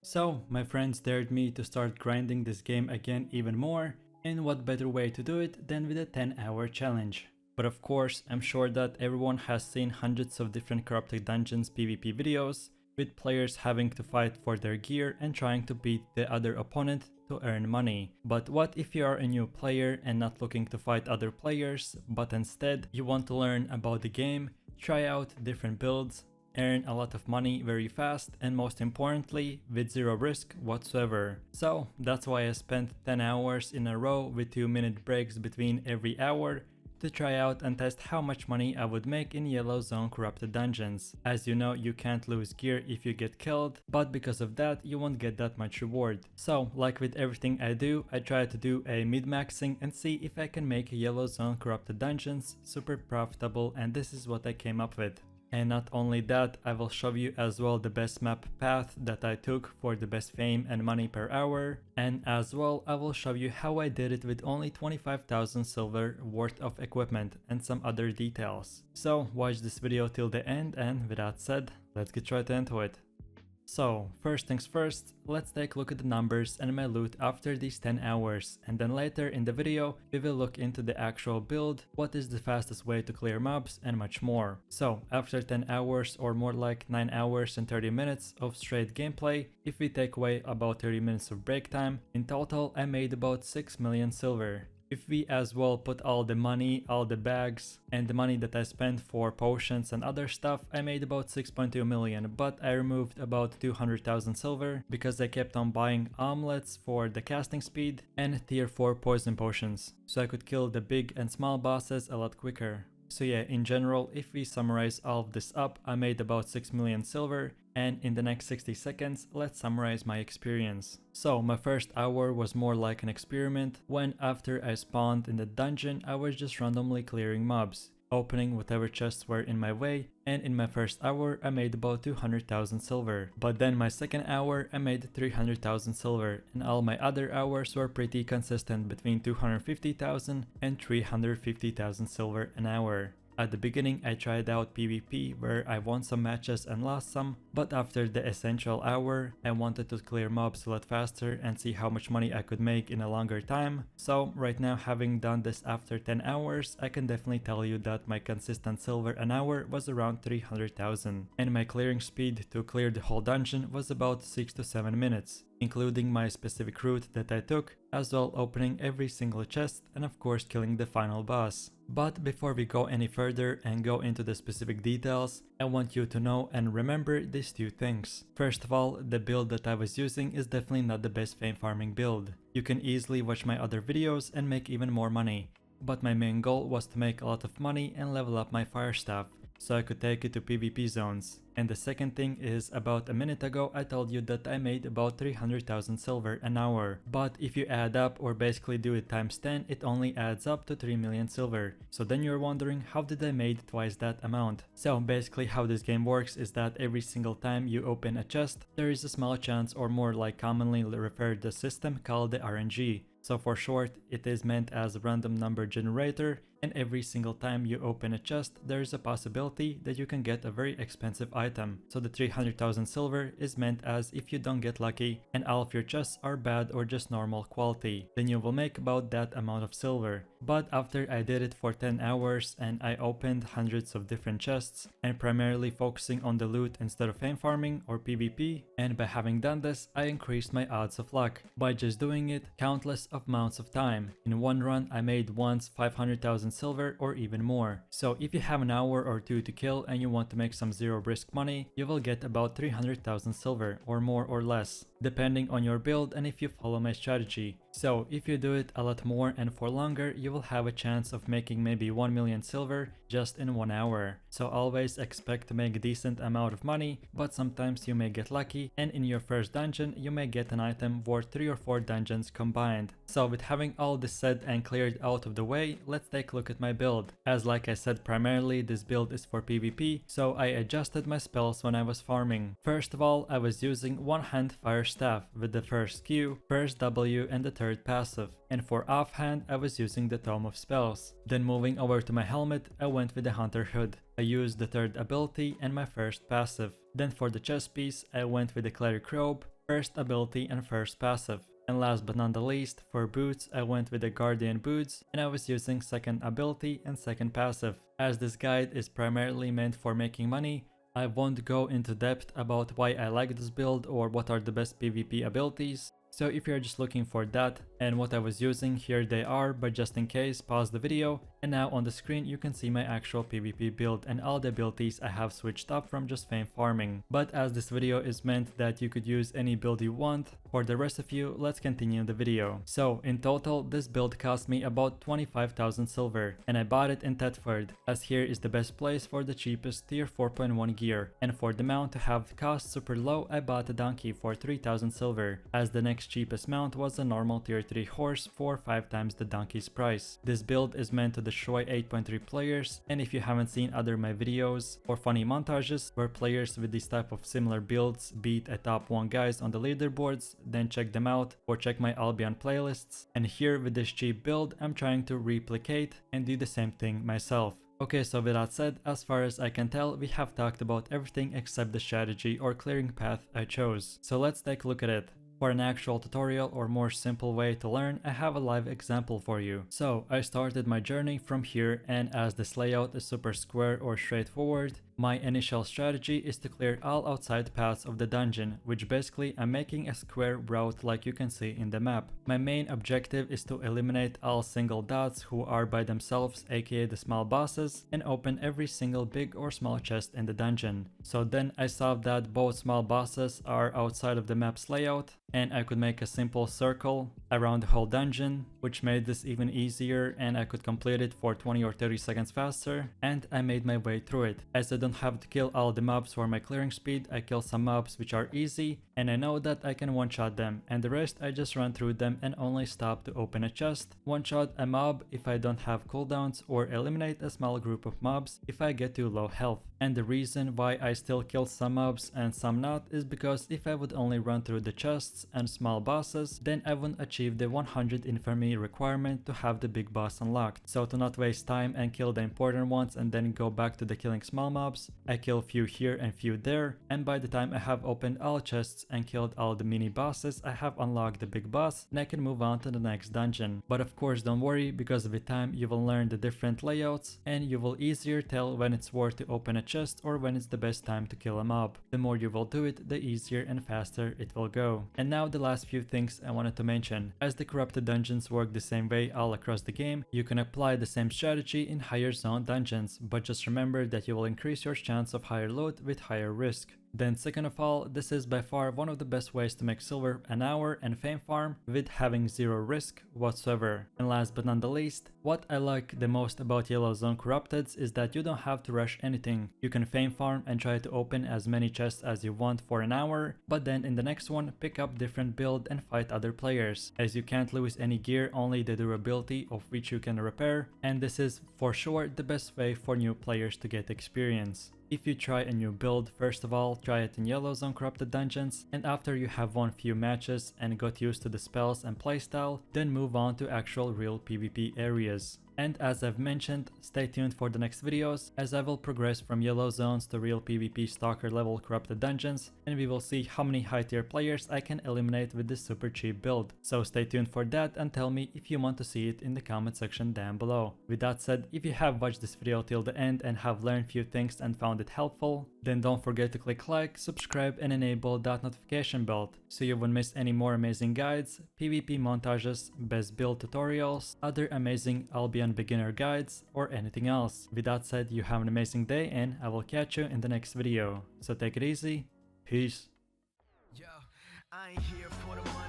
So, my friends dared me to start grinding this game again even more, and what better way to do it than with a 10-hour challenge. But of course, I'm sure that everyone has seen hundreds of different corrupted dungeons PvP videos, with players having to fight for their gear and trying to beat the other opponent to earn money. But what if you are a new player and not looking to fight other players, but instead you want to learn about the game, try out different builds, earn a lot of money very fast, and most importantly, with zero risk whatsoever. So that's why I spent 10 hours in a row with 2-minute breaks between every hour to try out and test how much money I would make in Yellow Zone corrupted dungeons. As you know, you can't lose gear if you get killed, but because of that you won't get that much reward. So like with everything I do, I try to do a mid-maxing and see if I can make Yellow Zone corrupted dungeons super profitable, and this is what I came up with. And not only that, I will show you as well the best map path that I took for the best fame and money per hour, and as well I will show you how I did it with only 25,000 silver worth of equipment and some other details. So watch this video till the end, and with that said, let's get right into it. So, first things first, let's take a look at the numbers and my loot after these 10 hours, and then later in the video we will look into the actual build, what is the fastest way to clear mobs, and much more. So, after 10 hours, or more like 9 hours and 30 minutes of straight gameplay, if we take away about 30 minutes of break time, in total I made about 6 million silver. If we as well put all the money, all the bags, and the money that I spent for potions and other stuff, I made about 6.2 million, but I removed about 200,000 silver because I kept on buying omelets for the casting speed and tier 4 poison potions, so I could kill the big and small bosses a lot quicker. So yeah, in general, if we summarize all of this up, I made about 6 million silver, and in the next 60 seconds, let's summarize my experience. So my first hour was more like an experiment, when after I spawned in the dungeon, I was just randomly clearing mobs, opening whatever chests were in my way, and in my first hour I made about 200,000 silver. But then my second hour I made 300,000 silver, and all my other hours were pretty consistent between 250,000 and 350,000 silver an hour. At the beginning I tried out PvP where I won some matches and lost some, but after the essential hour I wanted to clear mobs a lot faster and see how much money I could make in a longer time. So right now, having done this after 10 hours, I can definitely tell you that my consistent silver an hour was around 300,000, and my clearing speed to clear the whole dungeon was about 6 to 7 minutes, including my specific route that I took, as well opening every single chest and of course killing the final boss. But before we go any further and go into the specific details, I want you to know and remember these two things. First of all, the build that I was using is definitely not the best fame farming build. You can easily watch my other videos and make even more money, but my main goal was to make a lot of money and level up my fire staff, so I could take it to PvP zones. And the second thing is, about a minute ago I told you that I made about 300,000 silver an hour, but if you add up or basically do it times 10, it only adds up to 3 million silver. So then you're wondering, how did I made twice that amount? So basically how this game works is that every single time you open a chest, there is a small chance, or more like commonly referred to the system, called the RNG. So for short, it is meant as a random number generator, and every single time you open a chest, there is a possibility that you can get a very expensive item. So the 300,000 silver is meant as if you don't get lucky and all of your chests are bad or just normal quality, then you will make about that amount of silver. But after I did it for 10 hours and I opened hundreds of different chests and primarily focusing on the loot instead of fame farming or PvP, and by having done this, I increased my odds of luck by just doing it countless amounts of time. In one run I made once 500,000 silver or even more. So if you have an hour or two to kill and you want to make some zero risk money, you will get about 300,000 silver, or more or less, depending on your build and if you follow my strategy. So if you do it a lot more and for longer, you will have a chance of making maybe 1 million silver just in 1 hour. So always expect to make a decent amount of money, but sometimes you may get lucky and in your first dungeon you may get an item worth 3 or 4 dungeons combined. So with having all this said and cleared out of the way, let's take a look at my build. As like I said, primarily this build is for PvP, so I adjusted my spells when I was farming. First of all, I was using one hand fire staff with the first Q, first W and the third passive, and for offhand I was using the Tome of Spells. Then moving over to my helmet, I went with the Hunter Hood. I used the third ability and my first passive. Then for the chest piece, I went with the Cleric Robe, first ability and first passive. And last but not the least, for boots, I went with the Guardian boots and I was using second ability and second passive. As this guide is primarily meant for making money, I won't go into depth about why I like this build or what are the best PvP abilities. So if you're just looking for that and what I was using, here they are, but just in case, pause the video. And now on the screen you can see my actual PvP build and all the abilities I have switched up from just fame farming. But as this video is meant that you could use any build you want, for the rest of you, let's continue the video. So in total, this build cost me about 25,000 silver and I bought it in Thetford, as here is the best place for the cheapest tier 4.1 gear. And for the mount to have cost super low, I bought a donkey for 3,000 silver, as the next cheapest mount was a normal tier 3 horse for 5 times the donkey's price. This build is meant to destroy 8.3 players, and if you haven't seen other my videos or funny montages where players with this type of similar builds beat a top 1 guys on the leaderboards, then check them out or check my Albion playlists. And here with this cheap build, I'm trying to replicate and do the same thing myself. Okay, so with that said, as far as I can tell, we have talked about everything except the strategy or clearing path I chose. So let's take a look at it. For an actual tutorial or more simple way to learn, I have a live example for you. So I started my journey from here, and as this layout is super square or straightforward, my initial strategy is to clear all outside paths of the dungeon, which basically I'm making a square route like you can see in the map. My main objective is to eliminate all single dots who are by themselves, aka the small bosses, and open every single big or small chest in the dungeon. So then I saw that both small bosses are outside of the map's layout, and I could make a simple circle around the whole dungeon, which made this even easier, and I could complete it for 20 or 30 seconds faster, and I made my way through it. As I don't have to kill all the mobs for my clearing speed, I kill some mobs which are easy, and I know that I can one-shot them, and the rest I just run through them and only stop to open a chest, one-shot a mob if I don't have cooldowns, or eliminate a small group of mobs if I get too low health. And the reason why I still kill some mobs and some not is because if I would only run through the chests and small bosses, then I wouldn't achieve the 100 infamy requirement to have the big boss unlocked. So to not waste time and kill the important ones and then go back to the killing small mobs, I kill few here and few there, and by the time I have opened all chests and killed all the mini bosses, I have unlocked the big boss and I can move on to the next dungeon. But of course don't worry, because with time you will learn the different layouts and you will easier tell when it's worth to open a chest or when it's the best time to kill a mob. The more you will do it, the easier and faster it will go. And now the last few things I wanted to mention. As the corrupted dungeons work the same way all across the game, you can apply the same strategy in higher zone dungeons, but just remember that you will increase your chance of higher loot with higher risk. Then second of all, this is by far one of the best ways to make silver an hour and fame farm with having zero risk whatsoever. And last but not the least, what I like the most about Yellow Zone Corrupteds is that you don't have to rush anything. You can fame farm and try to open as many chests as you want for an hour, but then in the next one pick up different build and fight other players, as you can't lose any gear, only the durability of which you can repair, and this is for sure the best way for new players to get experience. If you try a new build, first of all, try it in Yellow Zone Corrupted Dungeons, and after you have won few matches and got used to the spells and playstyle, then move on to actual real PvP areas. And as I've mentioned, stay tuned for the next videos, as I will progress from yellow zones to real PvP stalker level corrupted dungeons, and we will see how many high tier players I can eliminate with this super cheap build. So stay tuned for that and tell me if you want to see it in the comment section down below. With that said, if you have watched this video till the end and have learned few things and found it helpful, then don't forget to click like, subscribe and enable that notification bell so you won't miss any more amazing guides, PvP montages, best build tutorials, other amazing Albion beginner guides, or anything else. With that said, you have an amazing day and I will catch you in the next video. So take it easy, peace. Yo, I ain't here for the money.